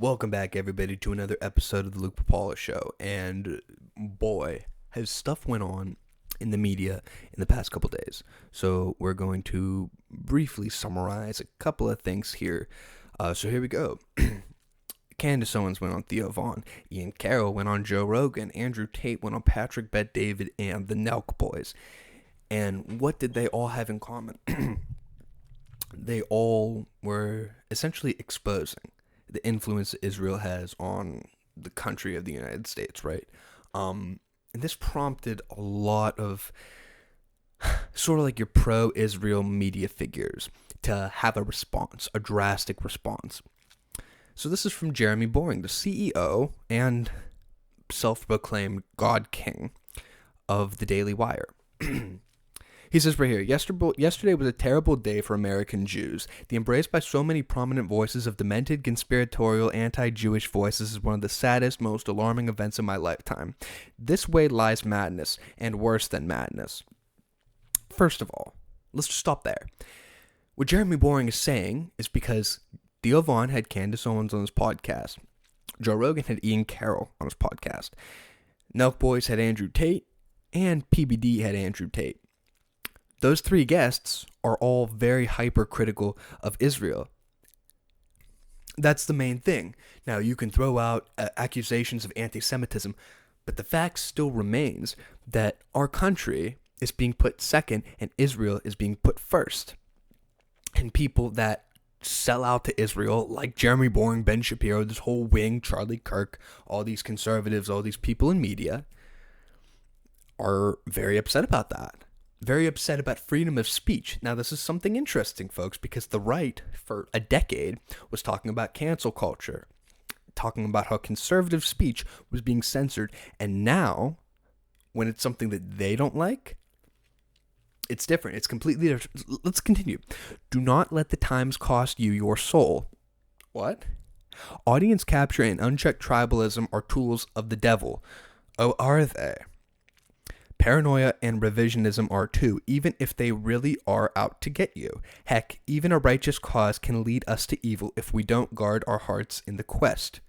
Welcome back, everybody, to another episode of the Luke Pipala Show. And boy, has stuff went on in the media in the past couple days. So we're going to briefly summarize a couple of things here. So here we go. Candace Owens went on Theo Vaughn. Carroll went on Joe Rogan. Andrew Tate went on Patrick Bet-David and the Nelk Boys. And what did they all have in common? They all were essentially exposing the influence Israel has on the country of the United States, right? And this prompted a lot of sort of like your pro-Israel media figures to have a response, a drastic response. So this is from Jeremy Boring, the CEO and self-proclaimed God King of the Daily Wire. He says right here, yesterday was a terrible day for American Jews. The embrace by so many prominent voices of demented, conspiratorial, anti-Jewish voices is one of the saddest, most alarming events of my lifetime. This way lies madness, and worse than madness. First of all, let's just stop there. What Jeremy Boring is saying is because Theo Vaughn had Candace Owens on his podcast. Joe Rogan had Ian Carroll on his podcast. Nelk Boys had Andrew Tate, and PBD had Andrew Tate. Those three guests are all very hypercritical of Israel. That's the main thing. Now, you can throw out accusations of anti-Semitism, but the fact still remains that our country is being put second and Israel is being put first. And people that sell out to Israel, like Jeremy Boring, Ben Shapiro, this whole wing, Charlie Kirk, all these conservatives, all these people in media, are very upset about that. Very upset about freedom of speech. Now, this is something interesting, folks, because the right, for a decade, was talking about cancel culture, talking about how conservative speech was being censored, and now, when it's something that they don't like, it's different. It's completely different. Let's continue. Do not let the times cost you your soul. What? Audience capture and unchecked tribalism are tools of the devil. Oh, are they? Paranoia and revisionism are too, even if they really are out to get you. Heck, even a righteous cause can lead us to evil if we don't guard our hearts in the quest.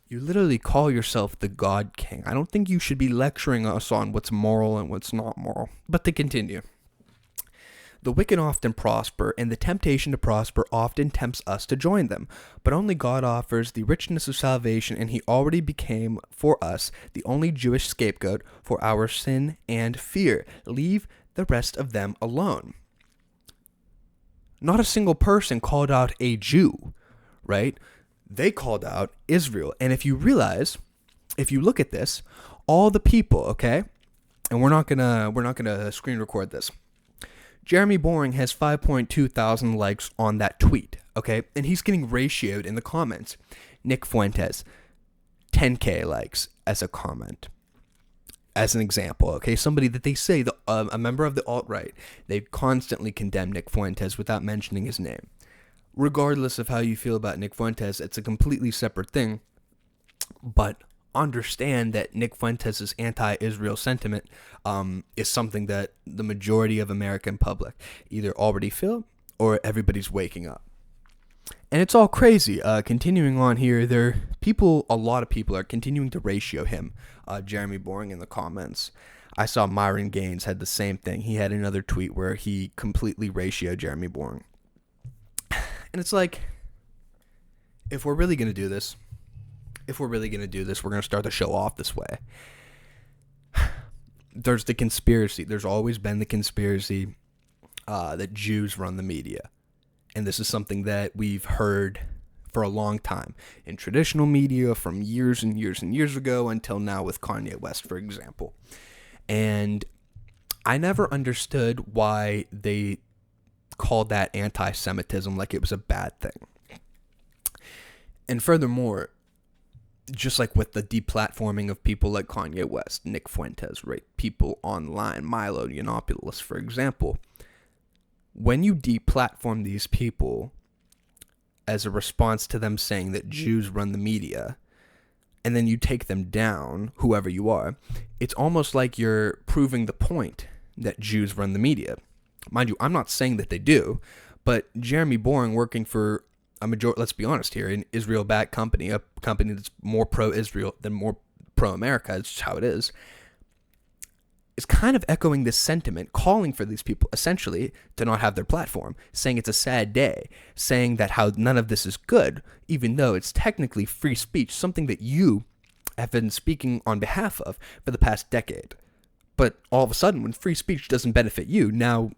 You literally call yourself the God King. I don't think you should be lecturing us on what's moral and what's not moral. But to continue. The wicked often prosper, and the temptation to prosper often tempts us to join them. But only God offers the richness of salvation, and he already became, for us, the only Jewish scapegoat for our sin and fear. Leave the rest of them alone. Not a single person called out a Jew, right? They called out Israel. And if you realize, if you look at this, all the people, okay? And we're not gonna screen record this. Jeremy Boring has 5.2 thousand likes on that tweet, okay? And he's getting ratioed in the comments. Nick Fuentes, 10K likes as a comment. As an example, okay? Somebody that they say, a member of the alt-right, they constantly condemn Nick Fuentes without mentioning his name. Regardless of how you feel about Nick Fuentes, it's a completely separate thing. But understand that Nick Fuentes' anti-Israel sentiment is something that the majority of American public either already feel or everybody's waking up. And it's all crazy. Continuing on here, a lot of people are continuing to ratio him, Jeremy Boring, in the comments. I saw Myron Gaines had the same thing. He had another tweet where he completely ratioed Jeremy Boring. And it's like, if we're really going to do this, we're going to start the show off this way. There's the conspiracy. There's always been the conspiracy that Jews run the media. And this is something that we've heard for a long time in traditional media from years and years and years ago until now with Kanye West, for example. And I never understood why they called that anti-Semitism like it was a bad thing. And furthermore, just like with the deplatforming of people like Kanye West, Nick Fuentes, right? People online, Milo Yiannopoulos, for example. When you deplatform these people as a response to them saying that Jews run the media, and then you take them down, whoever you are, it's almost like you're proving the point that Jews run the media. Mind you, I'm not saying that they do, but Jeremy Boring, working for let's be honest here, an Israel-backed company, a company that's more pro-Israel than more pro-America, it's just how it is kind of echoing this sentiment, calling for these people essentially to not have their platform, saying it's a sad day, saying that how none of this is good, even though it's technically free speech, something that you have been speaking on behalf of for the past decade. But all of a sudden, when free speech doesn't benefit you, now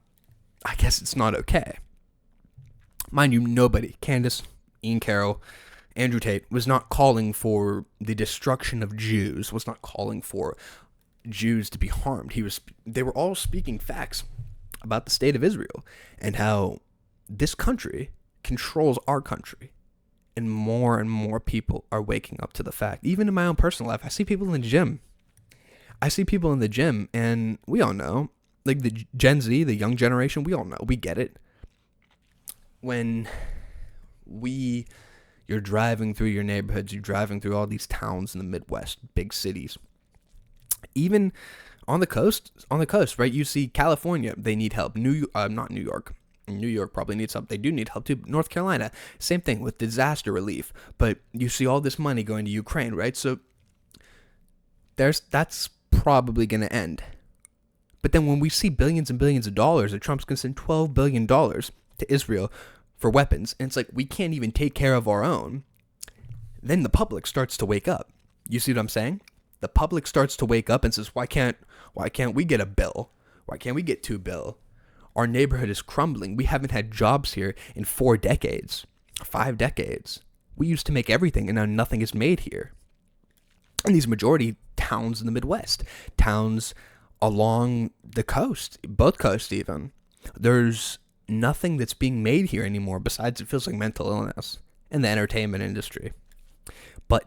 I guess it's not okay. Mind you, nobody, Candace, Carroll, Andrew Tate, was not calling for the destruction of Jews, was not calling for Jews to be harmed. They were all speaking facts about the state of Israel and how this country controls our country. And more people are waking up to the fact. Even in my own personal life, I see people in the gym. And we all know, like the Gen Z, the young generation, we all know, we get it. When you're driving through your neighborhoods, you're driving through all these towns in the Midwest, big cities, even on the coast, right? You see California, they need help. Not New York. New York probably needs help. They do need help too. North Carolina, same thing with disaster relief. But you see all this money going to Ukraine, right? So that's probably going to end. But then when we see billions and billions of dollars, that Trump's going to send $12 billion to Israel for weapons, and it's like we can't even take care of our own, then the public starts to wake up. You see what I'm saying? The public starts to wake up and says, why can't we get a bill? Why can't we get 2 bills? Our neighborhood is crumbling. We haven't had jobs here in 4 decades, 5 decades. We used to make everything, and now nothing is made here. And these majority towns in the Midwest, towns along the coast, both coasts even, there's nothing that's being made here anymore besides it feels like mental illness in the entertainment industry. But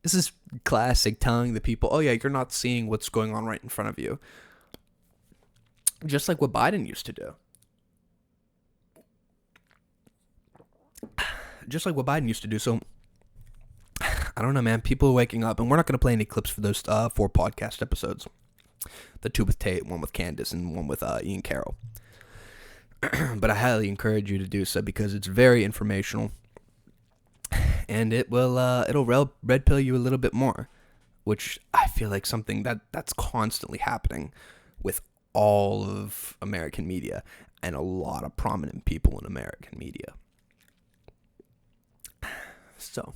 this is classic telling the people, oh yeah, you're not seeing what's going on right in front of you. Just like what Biden used to do. So, I don't know, man. People are waking up, and we're not going to play any clips for those 4 podcast episodes. The 2 with Tate, 1 with Candace, and 1 with Carroll. But I highly encourage you to do so because it's very informational. And it'll red pill you a little bit more, which I feel like something that's constantly happening with all of American media and a lot of prominent people in American media. So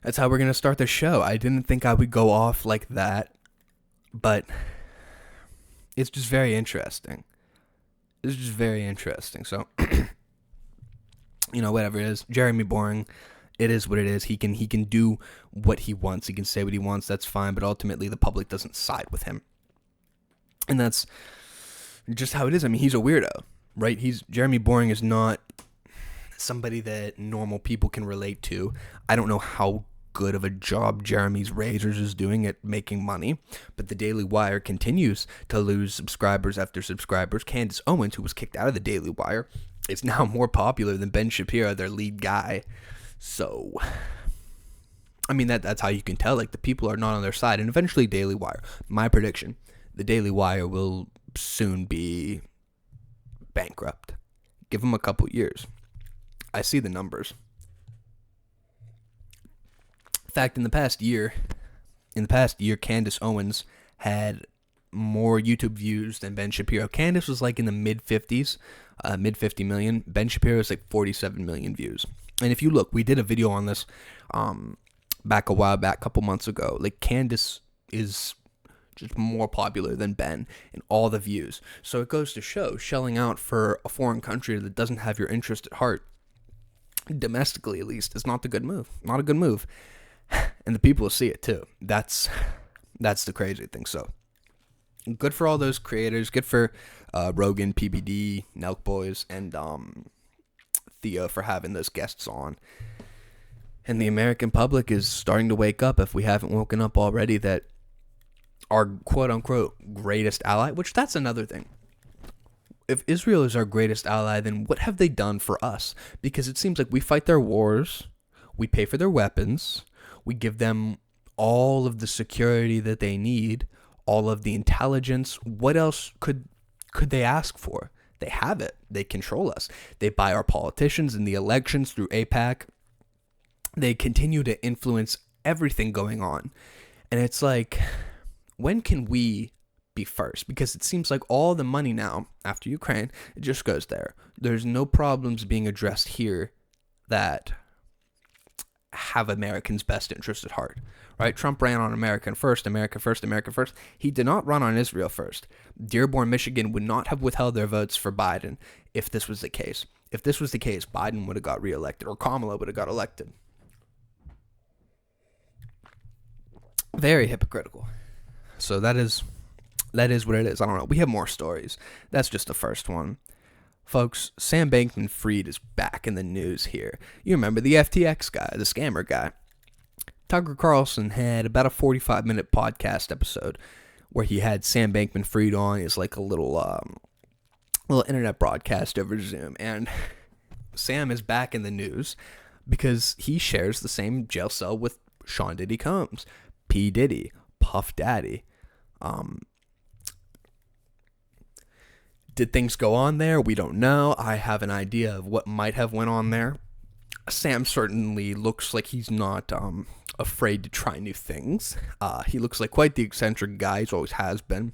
that's how we're going to start the show. I didn't think I would go off like that, but it's just very interesting. So, whatever it is, Jeremy Boring, it is what it is. He can do what he wants. He can say what he wants. That's fine. But ultimately, the public doesn't side with him. And that's just how it is. I mean, he's a weirdo, right? Jeremy Boring is not somebody that normal people can relate to. I don't know how good of a job Jeremy's Razors is doing at making money, but the Daily Wire continues to lose subscribers after subscribers. Candace Owens, who was kicked out of the Daily Wire, is now more popular than Ben Shapiro, their lead guy. So, I mean, that's how you can tell, like, the people are not on their side. And eventually Daily Wire, my prediction, the Daily Wire will soon be bankrupt. Give them a couple years. I see the numbers. In fact, in the past year, Candace Owens had more YouTube views than Ben Shapiro. Candace was like in the mid 50 million. Ben Shapiro is like 47 million views. And if you look, we did a video on this back a couple months ago. Like, Candace is just more popular than Ben in all the views. So it goes to show, shelling out for a foreign country that doesn't have your interest at heart, domestically at least, is not a good move. Not a good move. And the people will see it too. That's the crazy thing. So good for all those creators. Good for Rogan, PBD, Nelk Boys, and Theo for having those guests on. And the American public is starting to wake up, if we haven't woken up already, that our quote-unquote greatest ally, which that's another thing. If Israel is our greatest ally, then what have they done for us? Because it seems like we fight their wars, we pay for their weapons, we give them all of the security that they need, all of the intelligence. What else could they ask for? They have it. They control us. They buy our politicians in the elections through AIPAC. They continue to influence everything going on. And it's like, when can we be first? Because it seems like all the money now, after Ukraine, it just goes there. There's no problems being addressed here that have Americans' best interest at heart, right? Trump ran on America first, America first, America first. He did not run on Israel first. Dearborn, Michigan would not have withheld their votes for Biden if this was the case. If this was the case, Biden would have got reelected, or Kamala would have got elected. Very hypocritical. So that is what it is. I don't know. We have more stories. That's just the first one. Folks, Sam Bankman-Fried is back in the news here. You remember the FTX guy, the scammer guy. Tucker Carlson had about a 45-minute podcast episode where he had Sam Bankman-Fried on. It's like a little internet broadcast over Zoom. And Sam is back in the news because he shares the same jail cell with Sean Diddy Combs, P. Diddy, Puff Daddy. Did things go on there? We don't know. I have an idea of what might have went on there. Sam certainly looks like he's not afraid to try new things. He looks like quite the eccentric guy. He always has been.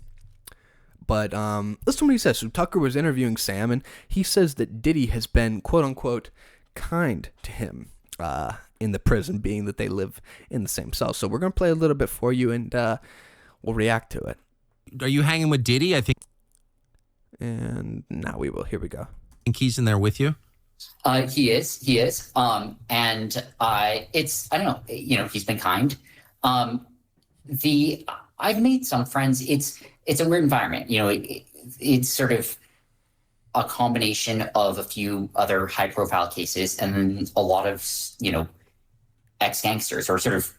But listen to what he says. So Tucker was interviewing Sam, and he says that Diddy has been, quote-unquote, kind to him in the prison, being that they live in the same cell. So we're going to play a little bit for you, and we'll react to it. Are you hanging with Diddy? I think. And now we will. Here we go. Think he's in there with you? He is. And I don't know, he's been kind. I've made some friends. It's a weird environment. It's sort of a combination of a few other high profile cases and then a lot of, ex-gangsters or sort of,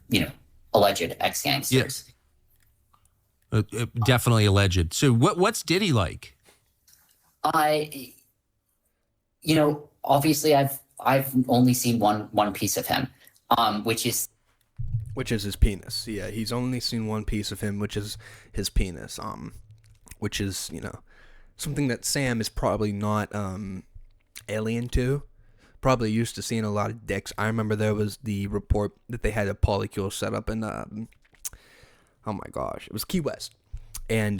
alleged ex-gangsters. Yeah. Definitely alleged. So what's Diddy like? Obviously I've only seen one piece of him, which is his penis. Yeah, he's only seen one piece of him, which is his penis. Which is, something that Sam is probably not alien to. Probably used to seeing a lot of dicks. I remember there was the report that they had a polycule set up in oh my gosh, it was Key West. And,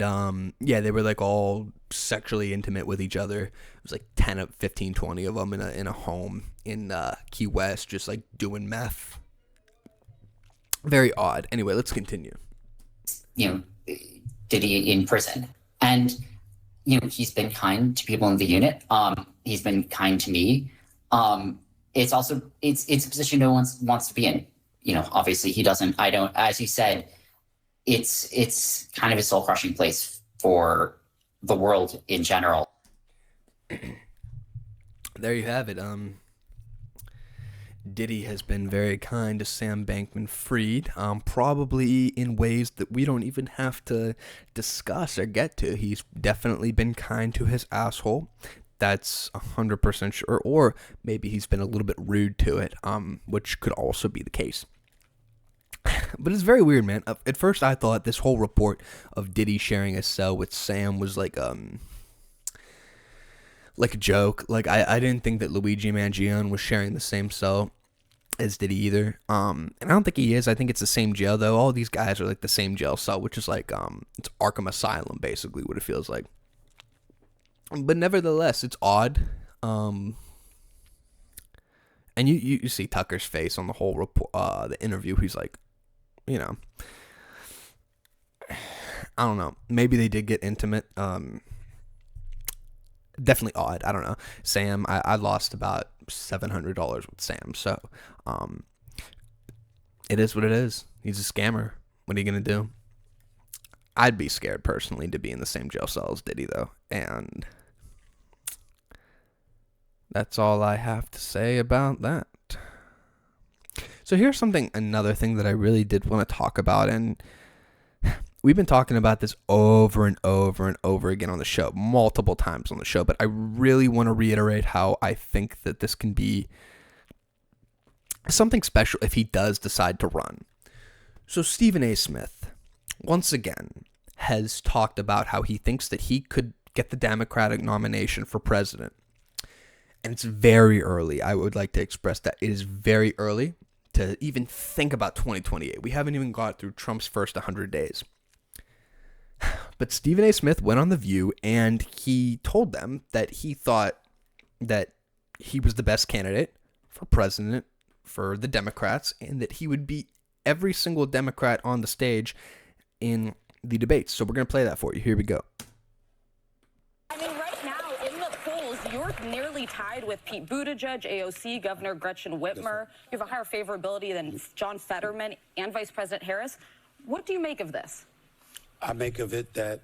they were, like, all sexually intimate with each other. It was, like, 10 of 15, 20 of them in a home in Key West, just, like, doing meth. Very odd. Anyway, let's continue. Diddy in prison. And, he's been kind to people in the unit. He's been kind to me. It's also, it's a position no one wants to be in. Obviously he doesn't, I don't, as you said, it's kind of a soul-crushing place for the world in general. There you have it. Diddy has been very kind to Sam Bankman-Fried, probably in ways that we don't even have to discuss or get to. He's definitely been kind to his asshole. That's 100% sure. Or maybe he's been a little bit rude to it, which could also be the case. But it's very weird, man. At first, I thought this whole report of Diddy sharing a cell with Sam was like a joke. Like I didn't think that Luigi Mangione was sharing the same cell as Diddy either. And I don't think he is. I think it's the same jail though. All these guys are like the same jail cell, which is like it's Arkham Asylum basically, what it feels like. But nevertheless, it's odd. And you see Tucker's face on the whole report, the interview. He's like, I don't know. Maybe they did get intimate. Definitely odd. I don't know. Sam, I lost about $700 with Sam. So, it is what it is. He's a scammer. What are you going to do? I'd be scared personally to be in the same jail cell as Diddy though. And that's all I have to say about that. So here's another thing that I really did want to talk about, and we've been talking about this over and over and over again on the show, multiple times on the show, but I really want to reiterate how I think that this can be something special if he does decide to run. So Stephen A. Smith, once again, has talked about how he thinks that he could get the Democratic nomination for president. And it's very early. I would like to express that it is very early to even think about 2028. We haven't even got through Trump's first 100 days. But Stephen A. Smith went on The View and he told them that he thought that he was the best candidate for president for the Democrats and that he would beat every single Democrat on the stage in the debates. So we're going to play that for you. Here we go. I mean, right now in the polls, you're nearly tied with Pete Buttigieg, AOC, Governor Gretchen Whitmer. You have a higher favorability than John Fetterman and Vice President Harris. What do you make of this? I make of it that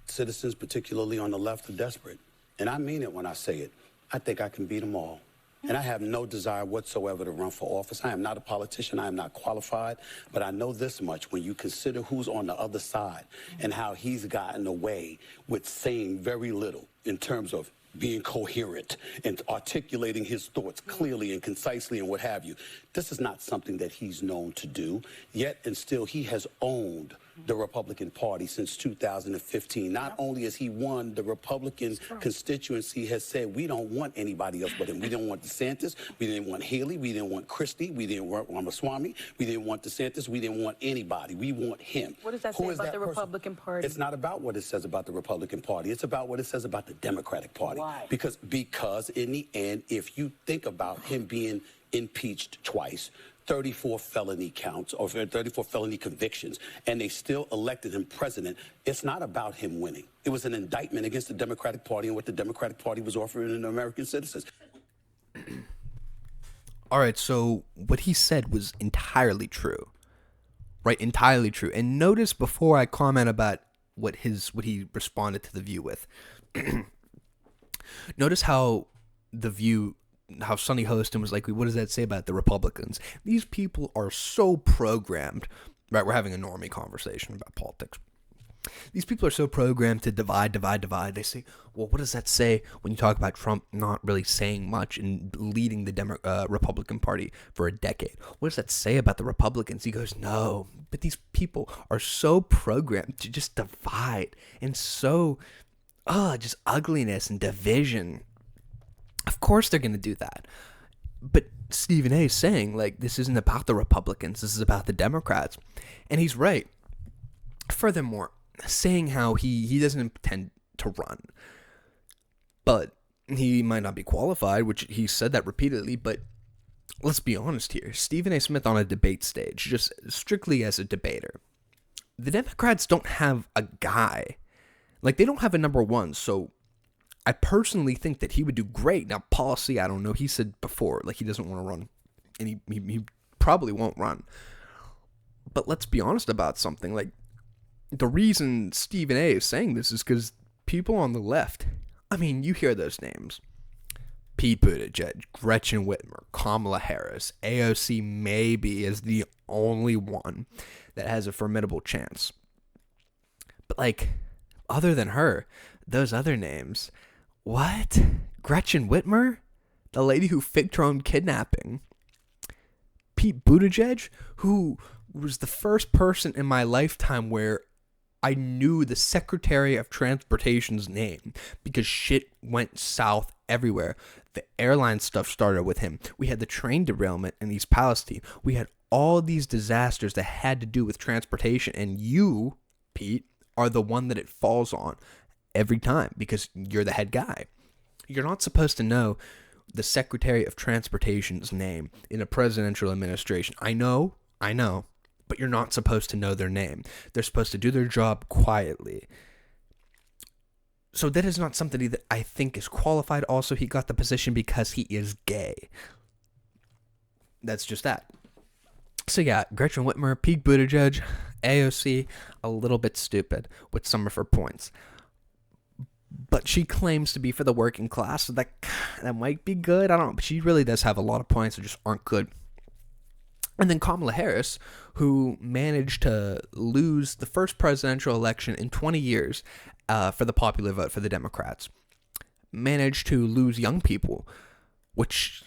citizens, particularly on the left, are desperate. And I mean it when I say it. I think I can beat them all. And I have no desire whatsoever to run for office. I am not a politician. I am not qualified. But I know this much. When you consider who's on the other side and how he's gotten away with saying very little in terms of being coherent and articulating his thoughts clearly and concisely and what have you. This is not something that he's known to do. Yet and still, he has owned the Republican Party since 2015. Not only has he won, the Republican constituency has said, we don't want anybody else but him. We didn't want DeSantis. We didn't want Haley. We didn't want Christie. We didn't want Ramaswamy. We didn't want DeSantis. We didn't want anybody. We want him. What does that say about the Republican Party? It's not about what it says about the Republican Party. It's about what it says about the Democratic Party. Why? Because in the end, if you think about him being impeached twice, 34 felony counts or 34 felony convictions, and they still elected him president, it's not about him winning. It was an indictment against the Democratic Party and what the Democratic Party was offering to American citizens. All right, so what he said was entirely true. Right, entirely true. And notice before I comment about what he responded to The View with. Notice how The View, how Sonny hosted was like, what does that say about the Republicans? These people are so programmed, right? We're having a normie conversation about politics. These people are so programmed to divide. They say, well, what does that say when you talk about Trump not really saying much and leading the Republican Party for a decade? What does that say about the Republicans? He goes, no, but these people are so programmed to just divide and so, just ugliness and division. Of course they're going to do that. But Stephen A. is saying, like, this isn't about the Republicans. This is about the Democrats. And he's right. Furthermore, saying how he doesn't intend to run. But he might not be qualified, which he said that repeatedly. But let's be honest here. Stephen A. Smith on a debate stage, just strictly as a debater. The Democrats don't have a guy. Like, they don't have a number one, so I personally think that he would do great. Now, policy, I don't know. He said before, like, he doesn't want to run, and he probably won't run. But let's be honest about something. Like, the reason Stephen A. is saying this is because people on the left, I mean, you hear those names. Pete Buttigieg, Gretchen Whitmer, Kamala Harris, AOC maybe is the only one that has a formidable chance. But, like, other than her, those other names... What? Gretchen Whitmer? The lady who faked her own kidnapping. Pete Buttigieg, who was the first person in my lifetime where I knew the Secretary of Transportation's name because shit went south everywhere. The airline stuff started with him. We had the train derailment in East Palestine. We had all these disasters that had to do with transportation, and you, Pete, are the one that it falls on every time because you're the head guy. You're not supposed to know the Secretary of Transportation's name in a presidential administration. I know, but you're not supposed to know their name. They're supposed to do their job quietly. So that is not somebody that I think is qualified. Also, he got the position because he is gay. That's just that. So yeah, Gretchen Whitmer, Pete Buttigieg, AOC, a little bit stupid with some of her points. But she claims to be for the working class, so that might be good. I don't know, but she really does have a lot of points that just aren't good. And then Kamala Harris, who managed to lose the first presidential election in 20 years for the popular vote for the Democrats, managed to lose young people, which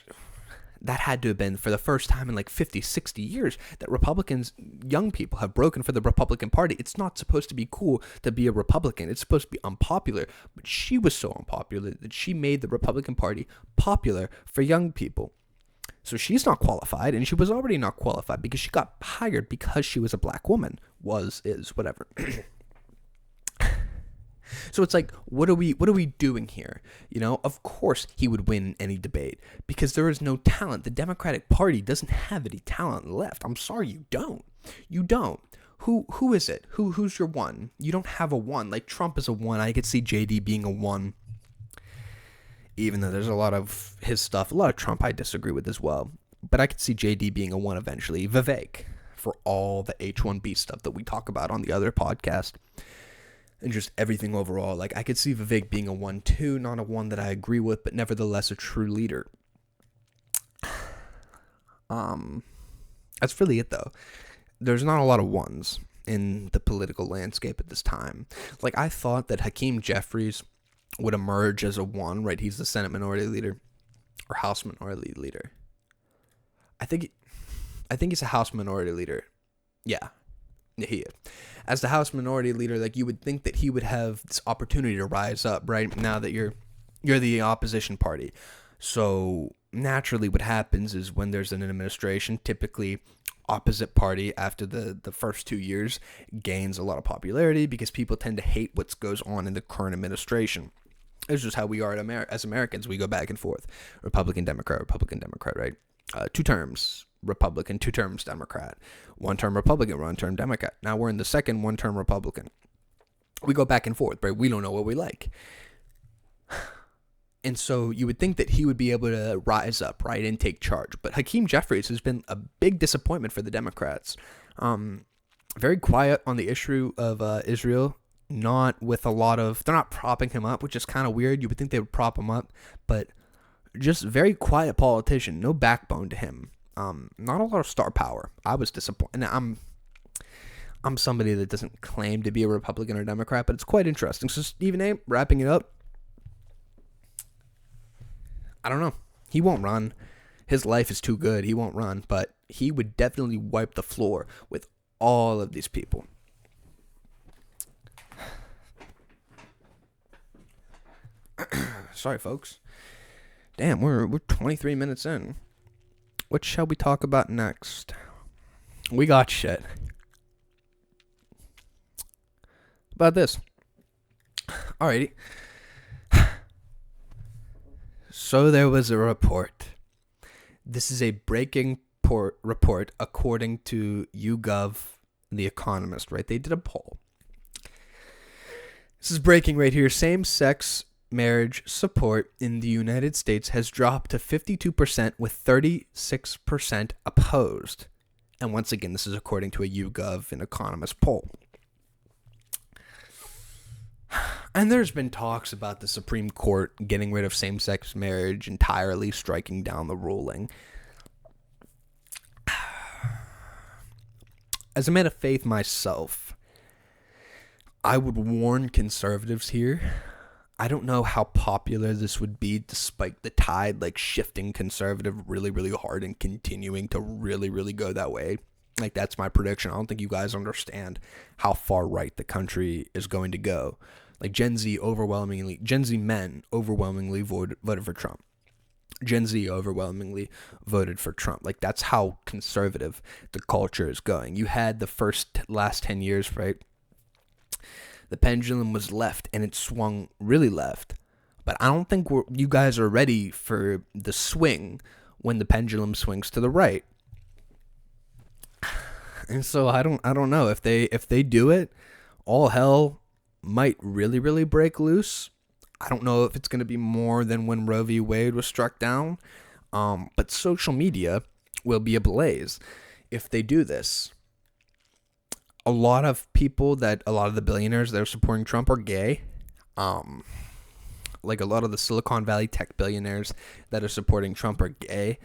that had to have been for the first time in like 50, 60 years that Republicans, young people, have broken for the Republican Party. It's not supposed to be cool to be a Republican. It's supposed to be unpopular. But she was so unpopular that she made the Republican Party popular for young people. So she's not qualified, and she was already not qualified because she got hired because she was a black woman. Is, whatever. So it's like, what are we doing here? You know, of course he would win any debate because there is no talent. The Democratic Party doesn't have any talent left. I'm sorry, you don't. You don't. Who is it? Who's your one? You don't have a one. Like Trump is a one. I could see JD being a one. Even though there's a lot of his stuff, a lot of Trump I disagree with as well. But I could see JD being a one eventually. Vivek, for all the H-1B stuff that we talk about on the other podcast. And just everything overall. Like, I could see Vivek being a 1-2, not a one that I agree with, but nevertheless a true leader. That's really it, though. There's not a lot of ones in the political landscape at this time. Like, I thought that Hakeem Jeffries would emerge as a one, right? He's the Senate Minority Leader or House Minority Leader. I think he's a House Minority Leader. Yeah, he is. As the House Minority Leader, like, you would think that he would have this opportunity to rise up, right? Now that you're the opposition party. So naturally what happens is when there's an administration, typically opposite party after the first 2 years gains a lot of popularity because people tend to hate what goes on in the current administration. It's just how we are as Americans. We go back and forth. Republican, Democrat, right? 2 terms Republican, 2 terms Democrat. 1 term Republican, 1 term Democrat. Now we're in the second 1 term Republican. We go back and forth, right? We don't know what we like. And so you would think that he would be able to rise up, right, and take charge. But Hakeem Jeffries has been a big disappointment for the Democrats. Very quiet on the issue of Israel. Not with a lot of... They're not propping him up, which is kind of weird. You would think they would prop him up. But just very quiet politician. No backbone to him. Not a lot of star power. I was disappointed. And I'm somebody that doesn't claim to be a Republican or Democrat, but it's quite interesting. So Stephen A., wrapping it up, I don't know. He won't run. His life is too good. He won't run, but he would definitely wipe the floor with all of these people. Sorry, folks. Damn, we're 23 minutes in. What shall we talk about next? We got shit. About this. Alrighty. So there was a report. This is a breaking report according to YouGov, The Economist, right? They did a poll. This is breaking right here. Same-sex marriage support in the United States has dropped to 52% with 36% opposed. And once again, this is according to a YouGov, An Economist poll. And there's been talks about the Supreme Court getting rid of same-sex marriage entirely, striking down the ruling. As a man of faith myself, I would warn conservatives here. I don't know how popular this would be despite the tide like shifting conservative really, really hard and continuing to really, really go that way. Like, that's my prediction. I don't think you guys understand how far right the country is going to go. Like, Gen Z men overwhelmingly voted for Trump. Gen Z overwhelmingly voted for Trump. Like, that's how conservative the culture is going. You had the last 10 years, right? The pendulum was left, and it swung really left. But I don't think you guys are ready for the swing when the pendulum swings to the right. And so I don't know if they do it, all hell might really, really break loose. I don't know if it's going to be more than when Roe v. Wade was struck down. But social media will be ablaze if they do this. A lot of the billionaires that are supporting Trump are gay. Like, a lot of the Silicon Valley tech billionaires that are supporting Trump are gay,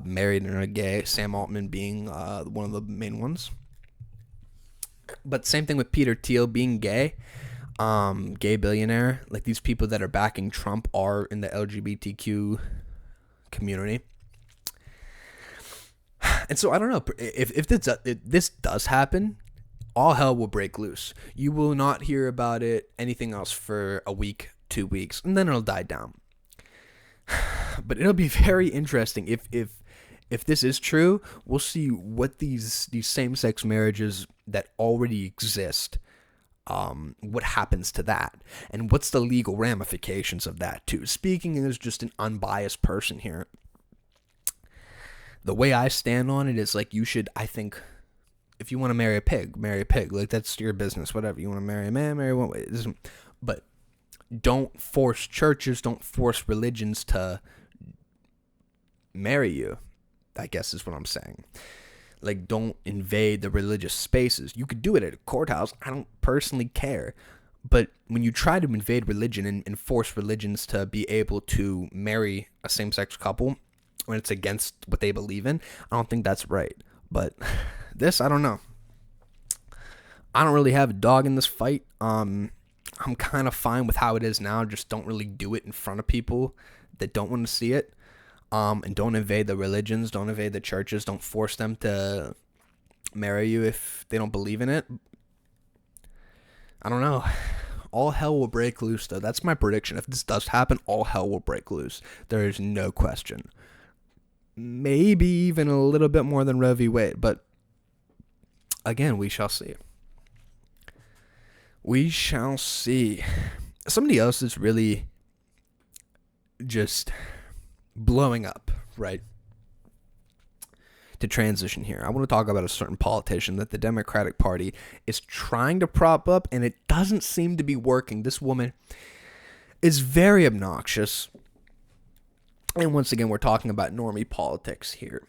married and are gay, Sam Altman being one of the main ones. But same thing with Peter Thiel being gay. Gay billionaire. Like, these people that are backing Trump are in the LGBTQ community. And so I don't know if this does happen, all hell will break loose. You will not hear about it, anything else for a week, 2 weeks, and then it'll die down. But it'll be very interesting if this is true. We'll see what these same-sex marriages that already exist, what happens to that, and what's the legal ramifications of that too. Speaking as just an unbiased person here, the way I stand on it is like, you should, I think, if you want to marry a pig, marry a pig. Like, that's your business. Whatever. You want to marry a man, marry one way. But don't force churches, don't force religions to marry you, I guess is what I'm saying. Like, don't invade the religious spaces. You could do it at a courthouse. I don't personally care. But when you try to invade religion and force religions to be able to marry a same-sex couple when it's against what they believe in, I don't think that's right. But this, I don't know. I don't really have a dog in this fight. I'm kind of fine with how it is now. Just don't really do it in front of people that don't want to see it. And don't invade the religions, don't invade the churches, don't force them to marry you if they don't believe in it. I don't know. All hell will break loose, though. That's my prediction. If this does happen, all hell will break loose. There is no question. Maybe even a little bit more than Roe v. Wade, but again, we shall see. We shall see. Somebody else is really just blowing up, right? To transition here, I want to talk about a certain politician that the Democratic Party is trying to prop up, and it doesn't seem to be working. This woman is very obnoxious. And once again, we're talking about normie politics here.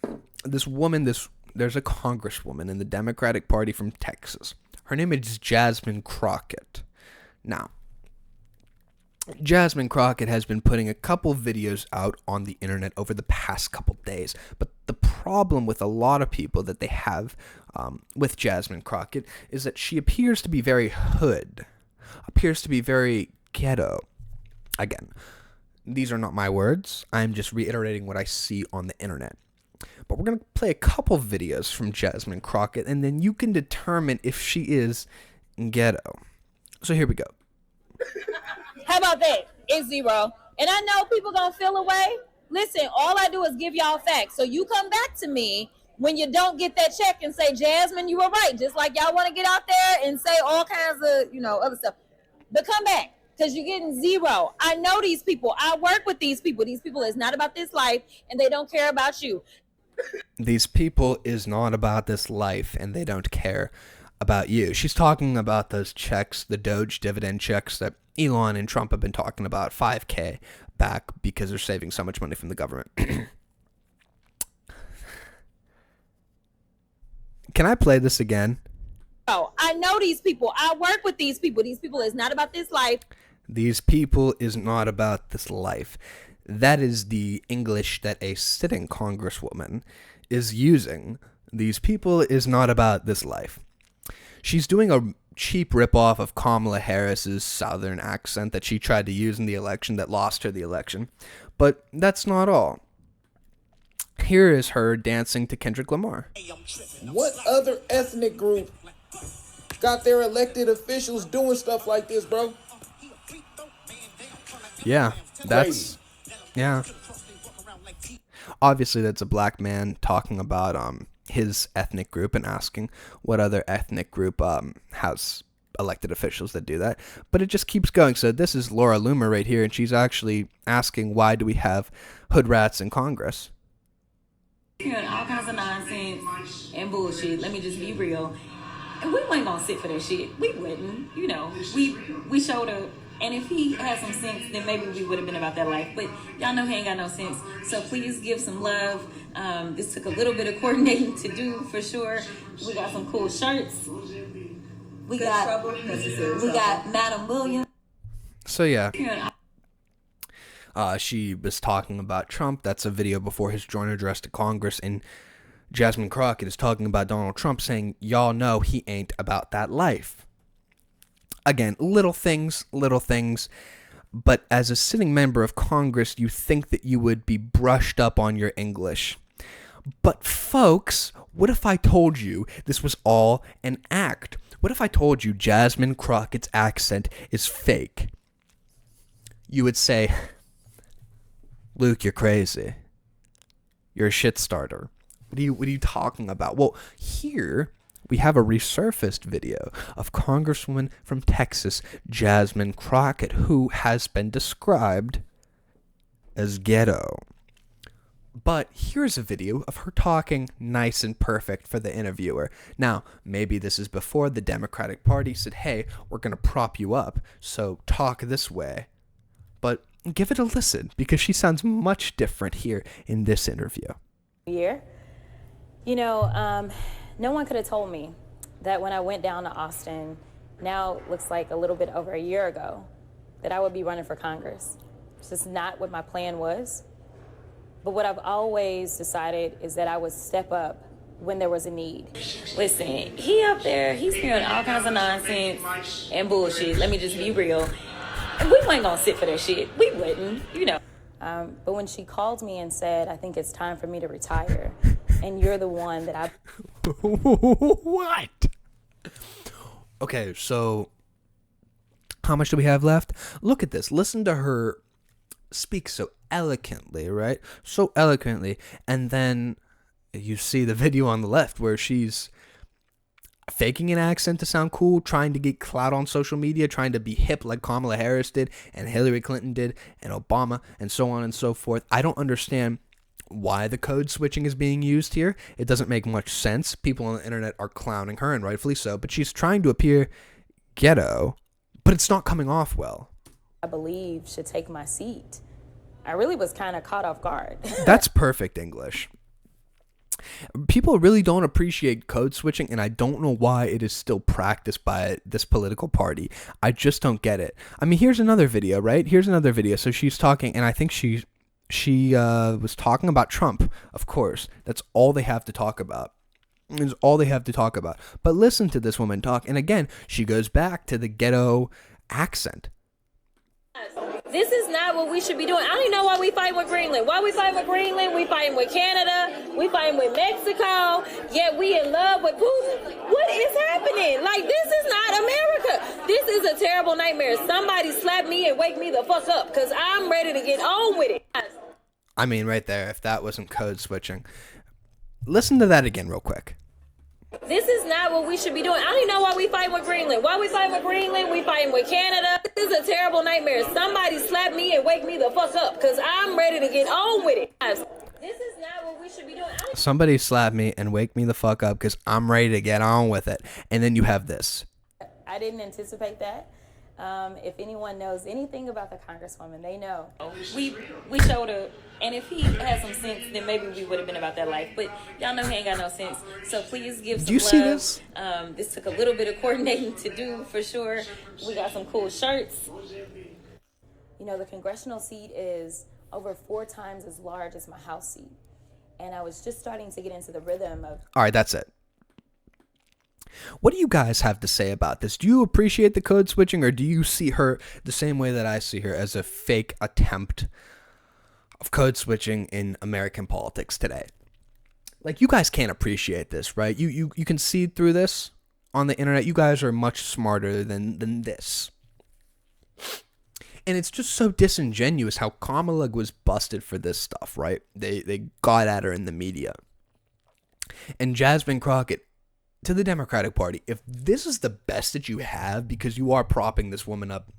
This woman, there's a congresswoman in the Democratic Party from Texas. Her name is Jasmine Crockett. Now, Jasmine Crockett has been putting a couple videos out on the internet over the past couple days. But the problem with a lot of people that they have with Jasmine Crockett is that she appears to be very hood, appears to be very ghetto. Again, these are not my words. I'm just reiterating what I see on the internet. But we're going to play a couple videos from Jasmine Crockett, and then you can determine if she is ghetto. So here we go. How about that? It's zero. And I know people going to feel away. Listen, all I do is give y'all facts. So you come back to me when you don't get that check and say, Jasmine, you were right. Just like y'all want to get out there and say all kinds of, other stuff. But come back. Because you're getting zero. I know these people. I work with these people. These people is not about this life, and they don't care about you. These people is not about this life, and they don't care about you. She's talking about those checks, the Doge dividend checks that Elon and Trump have been talking about, $5,000 back because they're saving so much money from the government. Can I play this again? Oh, I know these people. I work with these people. These people is not about this life. These people is not about this life. That is the English that a sitting congresswoman is using. These people is not about this life. She's doing a cheap ripoff of Kamala Harris's southern accent that she tried to use in the election that lost her the election. But that's not all. Here is her dancing to Kendrick Lamar. What other ethnic group got their elected officials doing stuff like this, bro? Yeah, that's... Yeah. Obviously, that's a black man talking about his ethnic group and asking what other ethnic group has elected officials that do that. But it just keeps going. So this is Laura Loomer right here, and she's actually asking, why do we have hood rats in Congress? Hearing all kinds of nonsense and bullshit. Let me just be real. And we weren't gonna sit for that shit. We wouldn't. We showed up. And if he had some sense, then maybe we would have been about that life. But y'all know he ain't got no sense. So please give some love. This took a little bit of coordinating to do for sure. We got some cool shirts. We got Madam Williams. So yeah. She was talking about Trump. That's a video before his joint address to Congress. And Jasmine Crockett is talking about Donald Trump, saying, y'all know he ain't about that life. Again, little things. But as a sitting member of Congress, you think that you would be brushed up on your English. But folks, what if I told you this was all an act? What if I told you Jasmine Crockett's accent is fake? You would say, Luke, you're crazy. You're a shit starter. What are you talking about? Well, here we have a resurfaced video of Congresswoman from Texas, Jasmine Crockett, who has been described as ghetto. But here's a video of her talking nice and perfect for the interviewer. Now, maybe this is before the Democratic Party said, hey, we're going to prop you up, so talk this way. But give it a listen, because she sounds much different here in this interview. Year. You know, no one could have told me that when I went down to Austin, now it looks like a little bit over a year ago, that I would be running for Congress. It's just not what my plan was. But what I've always decided is that I would step up when there was a need. Listen, he up there, he's hearing all kinds of nonsense and bullshit. Let me just be real. And we ain't gonna sit for that shit. We wouldn't, you know. But when she called me and said, I think it's time for me to retire, and you're the one that I... What? Okay, so how much do we have left? Look at this. Listen to her speak so eloquently, right? So eloquently. And then you see the video on the left where she's faking an accent to sound cool, trying to get clout on social media, trying to be hip like Kamala Harris did and Hillary Clinton did and Obama and so on and so forth. I don't understand why the code switching is being used here. It doesn't make much sense. People on the internet are clowning her, and rightfully so, but she's trying to appear ghetto, but it's not coming off well. I believe should take my seat. I really was kind of caught off guard. That's perfect English. People really don't appreciate code switching, and I don't know why it is still practiced by this political party. I just don't get it. I mean, here's another video, right? Here's another video. So she's talking, and I think she was talking about Trump, of course. That's all they have to talk about. It's all they have to talk about. But listen to this woman talk, and again, she goes back to the ghetto accent. This is not what we should be doing. I don't even know why we fighting with Greenland. Why we fighting with Greenland? We fighting with Canada. We fighting with Mexico. Yet we in love with Putin. What is happening? Like, this is not America. This is a terrible nightmare. Somebody slap me and wake me the fuck up, because I'm ready to get on with it. I mean, right there, if that wasn't code switching. Listen to that again real quick. This is not what we should be doing. I don't even know why we fighting with Greenland. Why we fighting with Greenland? We fighting with Canada. This is a terrible nightmare. Somebody slap me and wake me the fuck up, because I'm ready to get on with it. This is not what we should be doing. Somebody slap me and wake me the fuck up, because I'm ready to get on with it. And then you have this. I didn't anticipate that. If anyone knows anything about the Congresswoman, they know. We showed up, and if he had some sense, then maybe we would have been about that life. But y'all know he ain't got no sense. So please give some love. Do you see this? This took a little bit of coordinating to do, for sure. We got some cool shirts. You know, the congressional seat is over 4 times as large as my House seat. And I was just starting to get into the rhythm of... All right, that's it. What do you guys have to say about this? Do you appreciate the code switching, or do you see her the same way that I see her, as a fake attempt of code switching in American politics today? Like, you guys can't appreciate this, right? You can see through this on the internet. You guys are much smarter than this. And it's just so disingenuous how Kamala was busted for this stuff, right? They got at her in the media. And Jasmine Crockett, to the Democratic Party, if this is the best that you have, because you are propping this woman up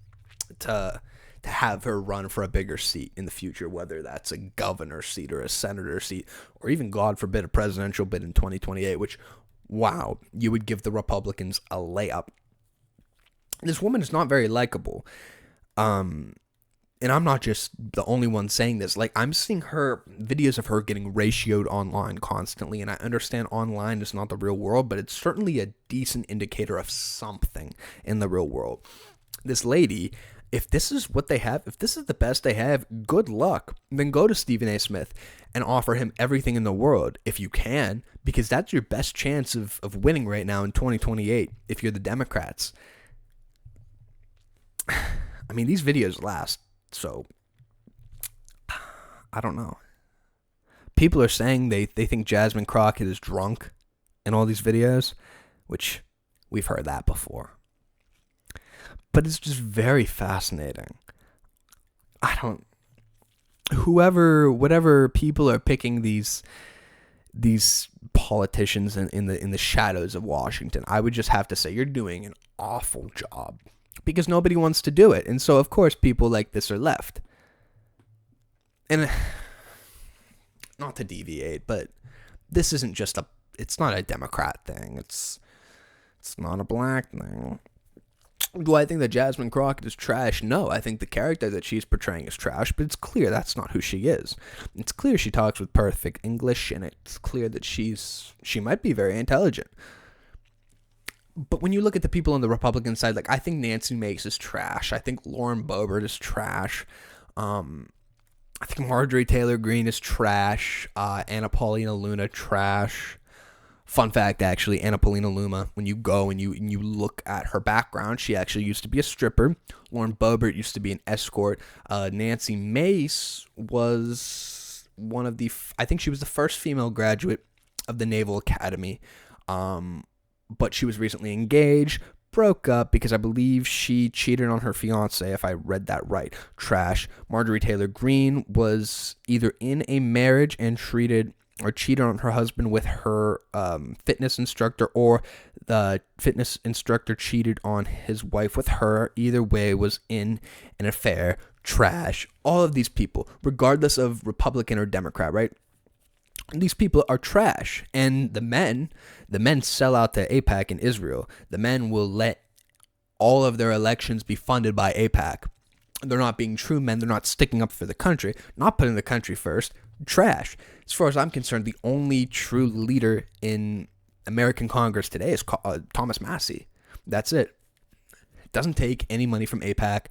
to have her run for a bigger seat in the future, whether that's a governor seat or a senator seat, or even, God forbid, a presidential bid in 2028, which, wow, you would give the Republicans a layup. This woman is not very likable. And I'm not just the only one saying this. Like, I'm seeing her videos of her getting ratioed online constantly, and I understand online is not the real world, but it's certainly a decent indicator of something in the real world. This lady, if this is what they have, if this is the best they have, good luck. Then go to Stephen A. Smith and offer him everything in the world, if you can, because that's your best chance of winning right now in 2028 if you're the Democrats. I mean, these videos last. So, I don't know. people are saying they think Jasmine Crockett is drunk in all these videos, which we've heard that before. But it's just very fascinating. Whatever people are picking these politicians in the shadows of Washington, I would just have to say you're doing an awful job because nobody wants to do it. And so, of course, people like this are left. And not to deviate, but this isn't just it's not a Democrat thing. It's not a black thing. Do I think that Jasmine Crockett is trash? No, I think the character that she's portraying is trash, but it's clear that's not who she is. It's clear she talks with perfect English, and it's clear that she might be very intelligent. But when you look at the people on the Republican side, like, I think Nancy Mace is trash. I think Lauren Boebert is trash. I think Marjorie Taylor Greene is trash. Anna Paulina Luna, trash. Fun fact, actually, Anna Paulina Luna, when you go and you look at her background, she actually used to be a stripper. Lauren Boebert used to be an escort. Nancy Mace was one of I think she was the first female graduate of the Naval Academy. But she was recently engaged, broke up because I believe she cheated on her fiance, if I read that right. Trash. Marjorie Taylor Greene was either in a marriage and cheated on her husband with her fitness instructor, or the fitness instructor cheated on his wife with her. Either way, was in an affair. Trash. All of these people, regardless of Republican or Democrat, right? These people are trash. And the men sell out to AIPAC in Israel. The men will let all of their elections be funded by AIPAC. They're not being true men. They're not sticking up for the country, not putting the country first. Trash. As far as I'm concerned, the only true leader in American Congress today is Thomas Massey. That's it. Doesn't take any money from AIPAC.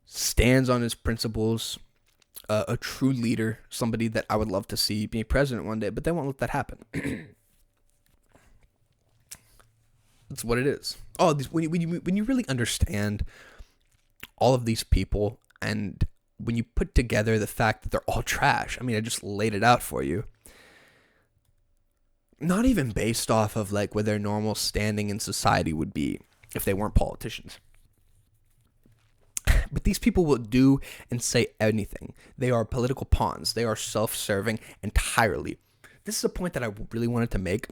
Stands on his principles. A true leader. Somebody that I would love to see be president one day, but they won't let that happen. That's what it is. Oh, when you really understand all of these people, and when you put together the fact that they're all trash, I mean, I just laid it out for you. Not even based off of like where their normal standing in society would be if they weren't politicians. But these people will do and say anything. They are political pawns. They are self-serving entirely. This is a point that I really wanted to make.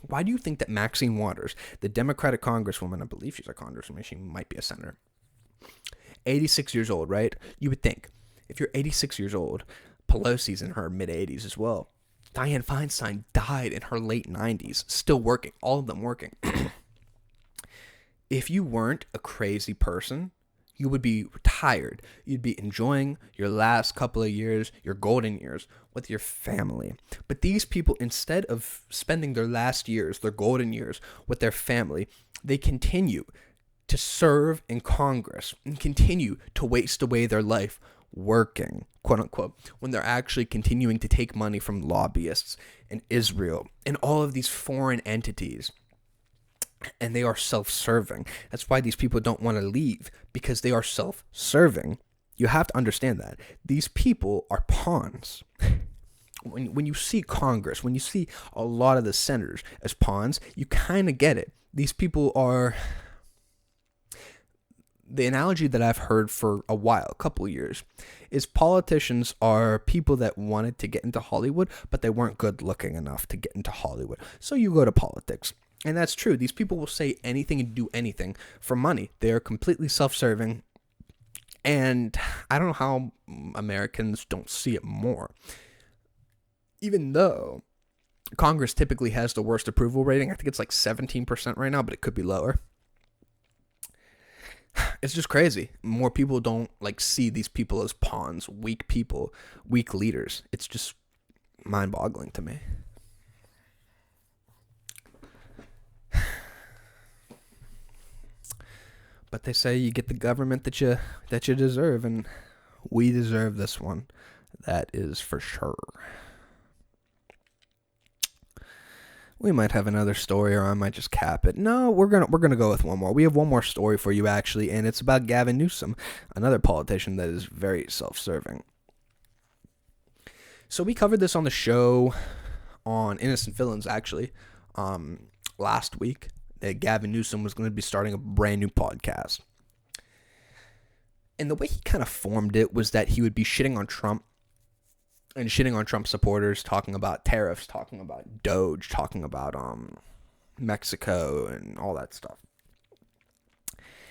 Why do you think that Maxine Waters, the Democratic congresswoman, I believe she's a congresswoman, she might be a senator, 86 years old, right? You would think, if you're 86 years old, Pelosi's in her mid-80s as well. Dianne Feinstein died in her late 90s, still working, all of them working. If you weren't a crazy person, you would be retired. You'd be enjoying your last couple of years, your golden years, with your family. But these people, instead of spending their last years, their golden years, with their family, they continue to serve in Congress and continue to waste away their life working, quote unquote, when they're actually continuing to take money from lobbyists in Israel and all of these foreign entities. And they are self-serving. That's why these people don't want to leave, because they are self-serving. You have to understand that. These people are pawns. When you see Congress, when you see a lot of the senators as pawns, you kind of get it. These people are... The analogy that I've heard for a while, a couple of years, is politicians are people that wanted to get into Hollywood, but they weren't good looking enough to get into Hollywood. So you go to politics. And that's true. These people will say anything and do anything for money. They are completely self-serving. And I don't know how Americans don't see it more. Even though Congress typically has the worst approval rating. I think it's like 17% right now, but it could be lower. It's just crazy. More people don't like see these people as pawns, weak people, weak leaders. It's just mind-boggling to me. But they say you get the government that you deserve, and we deserve this one. That is for sure. We might have another story, or I might just cap it. No, we're gonna go with one more. We have one more story for you, actually, and it's about Gavin Newsom, another politician that is very self-serving. So we covered this on the show on Innocent Villains, actually, last week, that Gavin Newsom was going to be starting a brand new podcast. And the way he kind of formed it was that he would be shitting on Trump and shitting on Trump supporters, talking about tariffs, talking about Doge, talking about Mexico and all that stuff.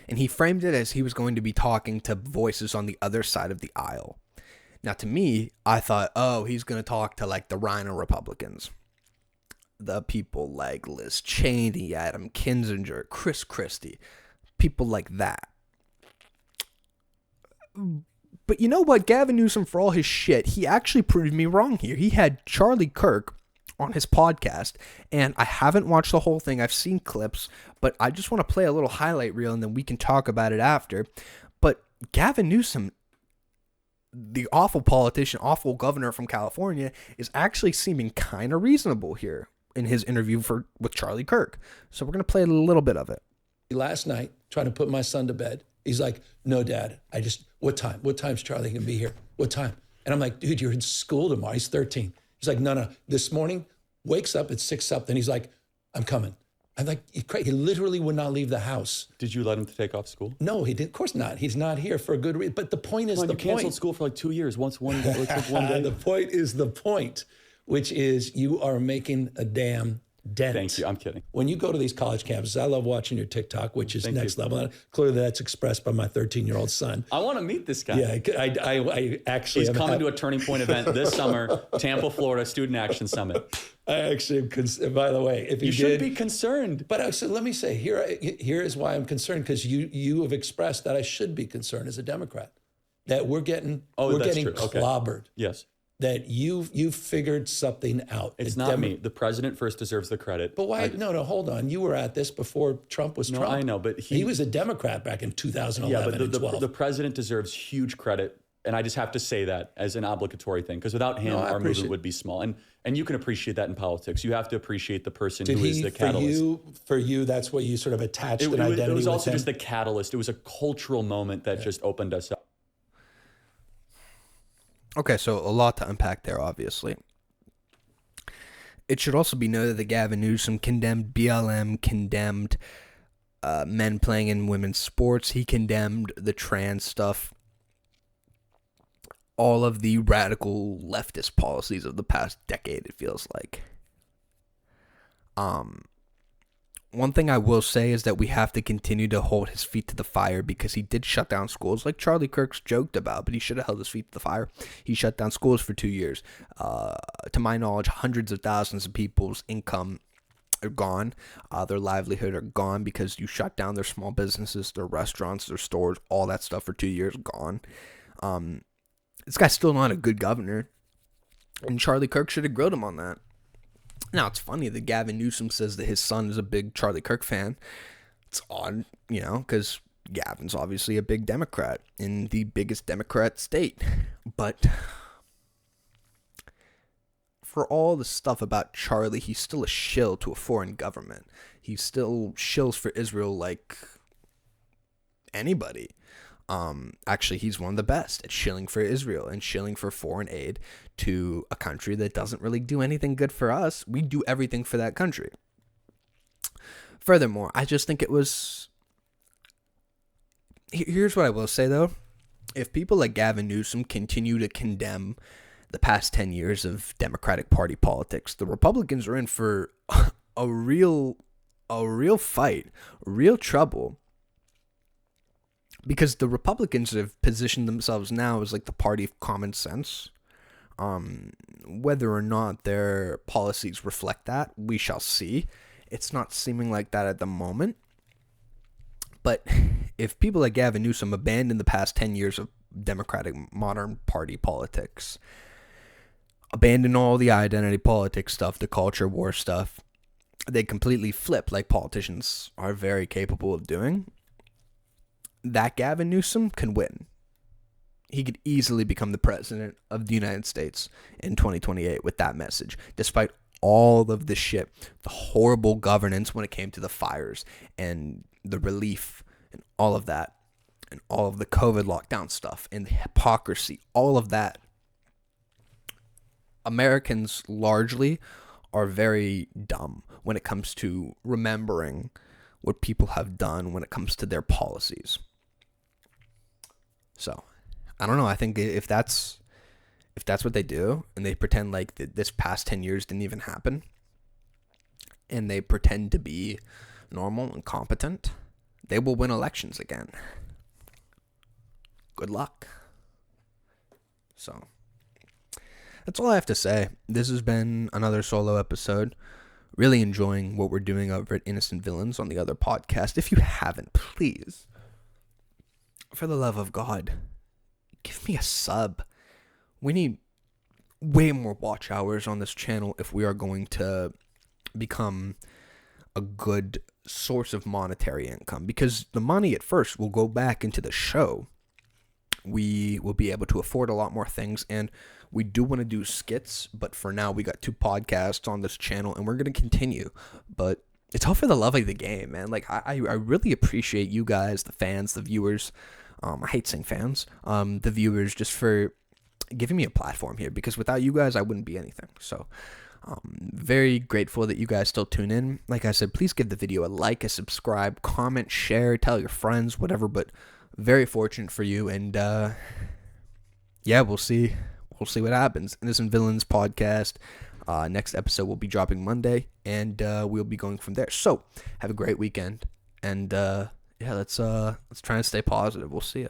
And he framed it as he was going to be talking to voices on the other side of the aisle. Now, to me, I thought, oh, he's going to talk to like the Rhino Republicans. The people like Liz Cheney, Adam Kinzinger, Chris Christie. People like that. But you know what? Gavin Newsom, for all his shit, he actually proved me wrong here. He had Charlie Kirk on his podcast, and I haven't watched the whole thing. I've seen clips, but I just want to play a little highlight reel, and then we can talk about it after. But Gavin Newsom, the awful politician, awful governor from California, is actually seeming kind of reasonable here in his interview with Charlie Kirk. So we're going to play a little bit of it. Last night, trying to put my son to bed, he's like, no, Dad, what time? What time's Charlie going to be here? What time? And I'm like, dude, you're in school tomorrow. He's 13. He's like, no. This morning, wakes up at 6 something. He's like, I'm coming. I'm like, he literally would not leave the house. Did you let him take off school? No, he did. Of course not. He's not here for a good reason. But the point is, you canceled school for like 2 years. One day. The point is the point, which is you are making a damn dent. Thank you. I'm kidding. When you go to these college campuses, I love watching your TikTok, which is next level. And clearly, that's expressed by my 13-year-old son. I want to meet this guy. Yeah, I actually. He's coming to a Turning Point event this summer, Tampa, Florida, Student Action Summit. I actually am by the way, if you should be concerned. But so let me say, here is why I'm concerned, because you have expressed that I should be concerned as a Democrat, that we're getting clobbered. Okay. Yes. That you figured something out. It's not me. The president first deserves the credit. But why? No, hold on. You were at this before Trump was Trump. No, I know, but he was a Democrat back in 2011 and 12. The president deserves huge credit, and I just have to say that as an obligatory thing, because without him, our movement would be small. And you can appreciate that in politics. You have to appreciate the person who is the catalyst. For you, that's what you sort of attached an identity with. It was also just the catalyst. It was a cultural moment that just opened us up. Okay, so a lot to unpack there, obviously. It should also be noted that Gavin Newsom condemned BLM, condemned men playing in women's sports. He condemned the trans stuff. All of the radical leftist policies of the past decade, it feels like. One thing I will say is that we have to continue to hold his feet to the fire, because he did shut down schools like Charlie Kirk's joked about, but he should have held his feet to the fire. He shut down schools for 2 years. To my knowledge, hundreds of thousands of people's income are gone. Their livelihood are gone because you shut down their small businesses, their restaurants, their stores, all that stuff for 2 years gone. This guy's still not a good governor, and Charlie Kirk should have grilled him on that. Now, it's funny that Gavin Newsom says that his son is a big Charlie Kirk fan. It's odd, because Gavin's obviously a big Democrat in the biggest Democrat state. But for all the stuff about Charlie, he's still a shill to a foreign government. He still shills for Israel like anybody. Actually, he's one of the best at shilling for Israel and shilling for foreign aid to a country that doesn't really do anything good for us. We do everything for that country. Furthermore, I just think it was... Here's what I will say, though. If people like Gavin Newsom continue to condemn the past 10 years of Democratic Party politics, the Republicans are in for a real fight, real trouble. Because the Republicans have positioned themselves now as like the party of common sense. Whether or not their policies reflect that, we shall see. It's not seeming like that at the moment. But if people like Gavin Newsom abandon the past 10 years of Democratic modern party politics, abandon all the identity politics stuff, the culture war stuff, they completely flip like politicians are very capable of doing, that Gavin Newsom can win. He could easily become the president of the United States in 2028 with that message, despite all of the shit, the horrible governance when it came to the fires and the relief and all of that, and all of the COVID lockdown stuff and the hypocrisy, all of that. Americans largely are very dumb when it comes to remembering what people have done when it comes to their policies. So, I don't know. I think if that's what they do, and they pretend like this past 10 years didn't even happen, and they pretend to be normal and competent, they will win elections again. Good luck. So, that's all I have to say. This has been another solo episode. Really enjoying what we're doing over at Innocent Villains on the other podcast. If you haven't, please, for the love of God, give me a sub. We need way more watch hours on this channel if we are going to become a good source of monetary income, because the money at first will go back into the show. We will be able to afford a lot more things, and we do want to do skits, but for now we got 2 podcasts on this channel, and we're going to continue. But it's all for the love of the game, man. Like, I really appreciate you guys, the fans, the viewers. I hate saying fans. The viewers, just for giving me a platform here, because without you guys, I wouldn't be anything. So, very grateful that you guys still tune in. Like I said, please give the video a like, a subscribe, comment, share, tell your friends, whatever. But very fortunate for you, and yeah, we'll see what happens. Innocent Villains podcast. Next episode will be dropping Monday, and we'll be going from there. So have a great weekend, and yeah, let's try and stay positive. We'll see ya.